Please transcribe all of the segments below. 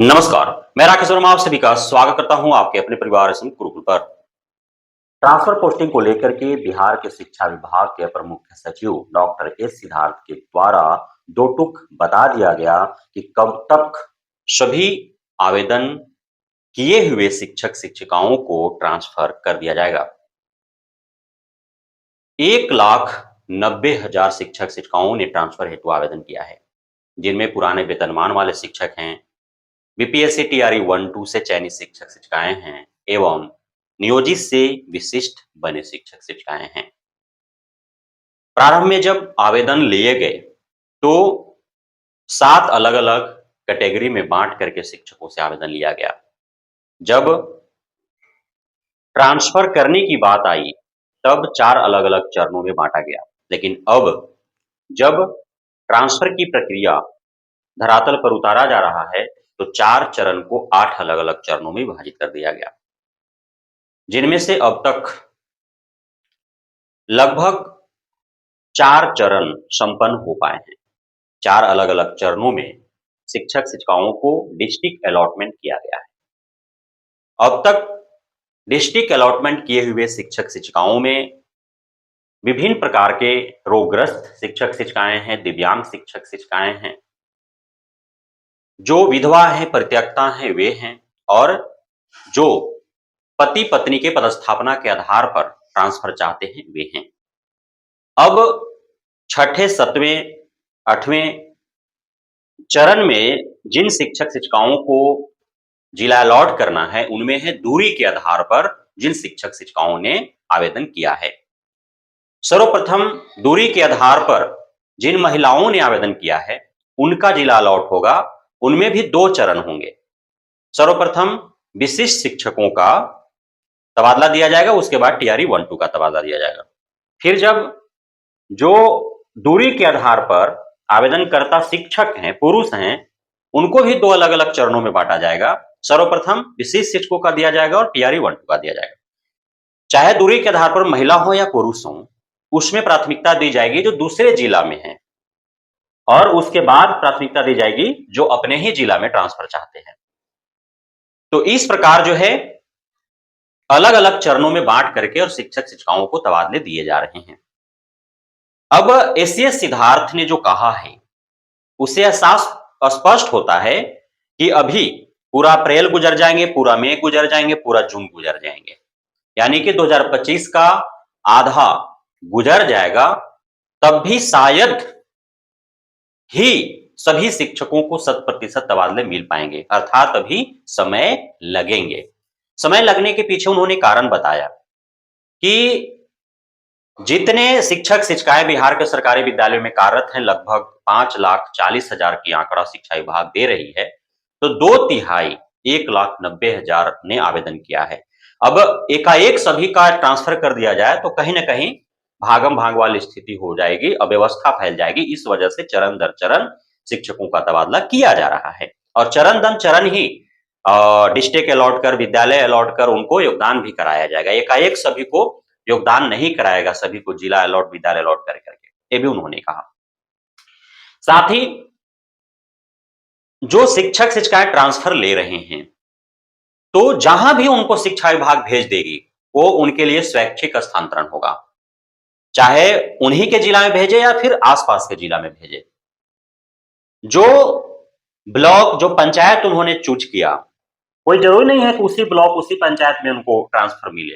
नमस्कार, मैं राकेश वर्मा आप सभी का स्वागत करता हूं आपके अपने परिवार एसएम गुरुकुल पर। ट्रांसफर पोस्टिंग को लेकर के बिहार के शिक्षा विभाग के अपर मुख्य सचिव डॉक्टर एस सिद्धार्थ के द्वारा दो टूक बता दिया गया कि कब तक सभी आवेदन किए हुए शिक्षक शिक्षिकाओं को ट्रांसफर कर दिया जाएगा। 1,90,000 शिक्षक शिक्षिकाओं ने ट्रांसफर हेतु आवेदन किया है, जिनमें पुराने वेतनमान वाले शिक्षक हैं, बीपीएससी टीआरई 1-2 से चयनित शिक्षक शिक्षिकाएं हैं एवं नियोजित से विशिष्ट बने शिक्षक शिक्षिकाएं हैं। प्रारंभ में जब आवेदन लिए गए तो 7 अलग-अलग कैटेगरी में बांट करके शिक्षकों से आवेदन लिया गया। जब ट्रांसफर करने की बात आई तब 4 अलग-अलग चरणों में बांटा गया। लेकिन अब जब ट्रांसफर की प्रक्रिया धरातल पर उतारा जा रहा है तो 4 चरण को 8 अलग-अलग चरणों में विभाजित कर दिया गया, जिनमें से अब तक लगभग 4 चरण संपन्न हो पाए हैं। 4 अलग-अलग चरणों में शिक्षक शिक्षिकाओं को डिस्ट्रिक्ट अलॉटमेंट किया गया है। अब तक डिस्ट्रिक्ट अलॉटमेंट किए हुए शिक्षक शिक्षिकाओं में विभिन्न प्रकार के रोगग्रस्त शिक्षक शिक्षिकाएं हैं, दिव्यांग शिक्षक शिक्षिकाएं हैं, जो विधवा हैं, परित्यक्ता हैं वे हैं, और जो पति पत्नी के पदस्थापना के आधार पर ट्रांसफर चाहते हैं वे हैं। अब छठे, 7वें, 8वें चरण में जिन शिक्षक शिक्षिकाओं को जिला अलॉट करना है उनमें है दूरी के आधार पर जिन शिक्षक शिक्षिकाओं ने आवेदन किया है। सर्वप्रथम दूरी के आधार पर जिन महिलाओं ने आवेदन किया है उनका जिला अलॉट होगा। उनमें भी 2 चरण होंगे। सर्वप्रथम विशिष्ट शिक्षकों का तबादला दिया जाएगा, उसके बाद टीआरई 1-2 का तबादला दिया जाएगा। फिर जब जो दूरी के आधार पर आवेदनकर्ता शिक्षक हैं, पुरुष हैं, उनको भी 2 अलग-अलग चरणों में बांटा जाएगा। सर्वप्रथम विशिष्ट शिक्षकों का दिया जाएगा और टीआरई 1-2 का दिया जाएगा। चाहे दूरी के आधार पर महिला हो या पुरुष हो, उसमें प्राथमिकता दी जाएगी जो दूसरे जिला में है, और उसके बाद प्राथमिकता दी जाएगी जो अपने ही जिला में ट्रांसफर चाहते हैं। तो इस प्रकार जो है अलग-अलग चरणों में बांट करके और शिक्षक शिक्षिकाओं को तबादले दिए जा रहे हैं। अब एसीएस सिद्धार्थ ने जो कहा है उससे एहसास स्पष्ट होता है कि अभी पूरा अप्रैल गुजर जाएंगे, पूरा मई गुजर जाएंगे, पूरा जून गुजर जाएंगे, यानी कि 2025 का आधा गुजर जाएगा, तब भी शायद ही सभी शिक्षकों को 100% तबादले मिल पाएंगे, अर्थात अभी समय लगेंगे। समय लगने के पीछे उन्होंने कारण बताया कि जितने शिक्षक शिक्षिकाएं बिहार के सरकारी विद्यालयों में कार्यरत हैं, लगभग 5,40,000 की आंकड़ा शिक्षा विभाग दे रही है, तो 2/3 1,90,000 ने आवेदन किया है। अब एकाएक सभी का ट्रांसफर कर दिया जाए तो कहीं ना कहीं भागम भाग वाली स्थिति हो जाएगी, अव्यवस्था फैल जाएगी। इस वजह से चरण दर चरण शिक्षकों का तबादला किया जा रहा है, और चरण दर चरण ही डिस्ट्रिक्ट अलॉट कर, विद्यालय अलॉट कर उनको योगदान भी कराया जाएगा। एकाएक सभी को योगदान नहीं कराएगा, सभी को जिला अलॉट, विद्यालय अलॉट करके, ये भी उन्होंने कहा। साथ ही जो शिक्षक शिक्षिकाएं ट्रांसफर ले रहे हैं, तो जहां भी उनको शिक्षा विभाग भेज देगी वो उनके लिए स्वैच्छिक स्थानांतरण होगा, चाहे उन्हीं के जिला में भेजे या फिर आसपास के जिला में भेजे। जो ब्लॉक, जो पंचायत उन्होंने चूज किया, कोई जरूरी नहीं है कि उसी ब्लॉक, उसी पंचायत में उनको ट्रांसफर मिले।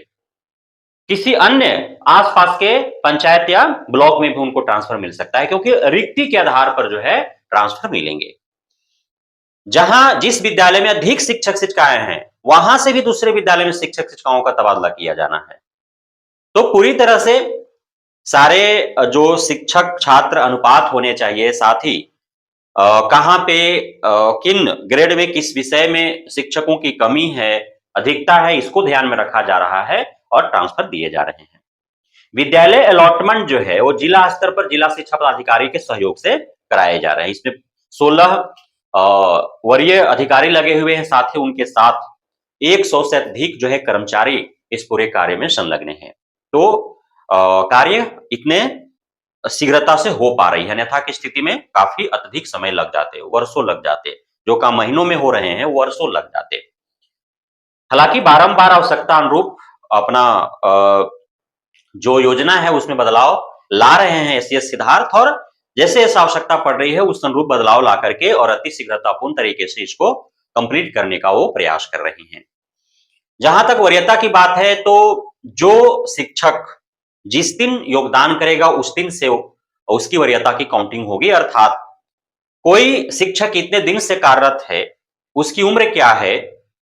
किसी अन्य आसपास के पंचायत या ब्लॉक में भी उनको ट्रांसफर मिल सकता है, क्योंकि रिक्ति के आधार पर जो है ट्रांसफर मिलेंगे। जहां जिस विद्यालय में अधिक शिक्षक शिक्षिकाएं हैं वहां से भी दूसरे विद्यालय में शिक्षक शिक्षिकाओं का तबादला किया जाना है। तो पूरी तरह से सारे जो शिक्षक छात्र अनुपात होने चाहिए, साथ ही कहां पे किन ग्रेड में किस विषय में शिक्षकों की कमी है, अधिकता है, इसको ध्यान में रखा जा रहा है और ट्रांसफर दिए जा रहे हैं। विद्यालय अलॉटमेंट जो है वो जिला स्तर पर जिला शिक्षा पदाधिकारी के सहयोग से कराए जा रहे हैं। इसमें 16 वरीय अधिकारी लगे हुए हैं, साथ ही उनके साथ 100 से अधिक जो है कर्मचारी इस पूरे कार्य में संलग्न हैं। तो कार्य इतने शीघ्रता से हो पा रही है, अन्यथा की स्थिति में काफी अत्यधिक समय लग जाते, वर्षों लग जाते। जो काम महीनों में हो रहे हैं वो वर्षों लग जाते। हालांकि बारंबार आवश्यकता अनुरूप अपना जो योजना है उसमें बदलाव ला रहे हैं एससीएस सिद्धार्थ, और जैसे जैसे आवश्यकता पड़ रही है उस अनुरूप बदलाव ला करके और अति शीघ्रतापूर्ण तरीके से इसको कंप्लीट करने का वो प्रयास कर रही हैं। जहां तक वरीयता की बात है तो जो शिक्षक जिस दिन योगदान करेगा उस दिन से उसकी वरीयता की काउंटिंग होगी, अर्थात कोई शिक्षक इतने दिन से कार्यरत है, उसकी उम्र क्या है,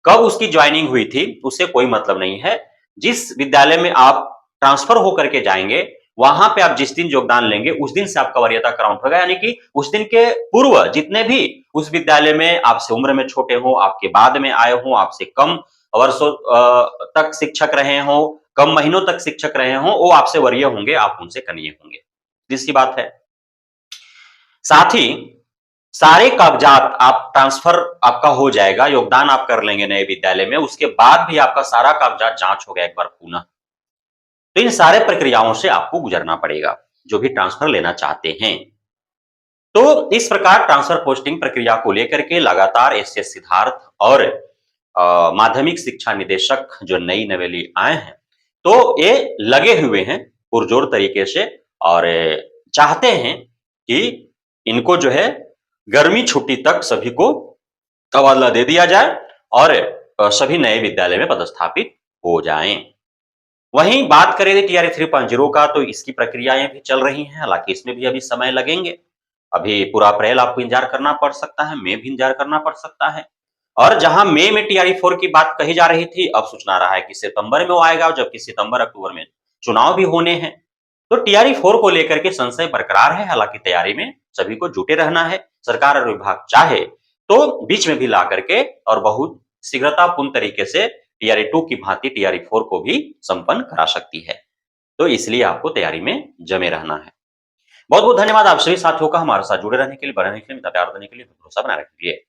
कब उसकी ज्वाइनिंग हुई थी, उससे कोई मतलब नहीं है। जिस विद्यालय में आप ट्रांसफर होकर के जाएंगे, वहां पे आप जिस दिन योगदान लेंगे उस दिन से आपका वरीयता काउंट होगा, यानी कि उस दिन के पूर्व जितने भी उस विद्यालय में आपसे उम्र में छोटे हो, आपके बाद में आए हो, आपसे कम वर्षों तक शिक्षक रहे हो, कम महीनों तक शिक्षक रहे हो, वो आपसे वरीय होंगे, आप उनसे कनीय होंगे। जिसकी बात है। साथ ही सारे कागजात आप ट्रांसफर आपका हो जाएगा, योगदान आप कर लेंगे नए विद्यालय में, उसके बाद भी आपका सारा कागजात जांच होगा एक बार पुनः। तो इन सारे प्रक्रियाओं से आपको गुजरना पड़ेगा, जो भी ट्रांसफर लेना चाहते हैं। तो इस प्रकार ट्रांसफर पोस्टिंग प्रक्रिया को लेकर के लगातार एसएस सिद्धार्थ और माध्यमिक शिक्षा निदेशक जो नई नवेली आए हैं, तो ये लगे हुए हैं पुरजोर तरीके से और चाहते हैं कि इनको जो है गर्मी छुट्टी तक सभी को तबादला दे दिया जाए और सभी नए विद्यालय में पदस्थापित हो जाएं। वहीं बात करें टीआरई 3.0 का, तो इसकी प्रक्रियाएं भी चल रही हैं, हालांकि इसमें भी अभी समय लगेंगे। अभी पूरा अप्रैल आपको इंतजार करना पड़ सकता है, मई भी इंतजार करना पड़ सकता है। और जहां मई में टीआरई 4 की बात कही जा रही थी, अब सूचना रहा है कि सितंबर में वो आएगा, जबकि सितंबर अक्टूबर में चुनाव भी होने हैं। तो टीआरई 4 को लेकर के संशय बरकरार है, हालांकि तैयारी में सभी को जुटे रहना है। सरकार और विभाग चाहे तो बीच में भी ला करके और बहुत शीघ्रतापूर्ण तरीके से टीआरई 2 की भांति टीआरई 4 को भी संपन्न करा सकती है। तो इसलिए आपको तैयारी में जमे रहना है। बहुत बहुत धन्यवाद आप सभी साथियों का हमारे साथ जुड़े रहने के लिए, बने रहने के लिए, प्यार देने के लिए, भरोसा बनाए रखिए।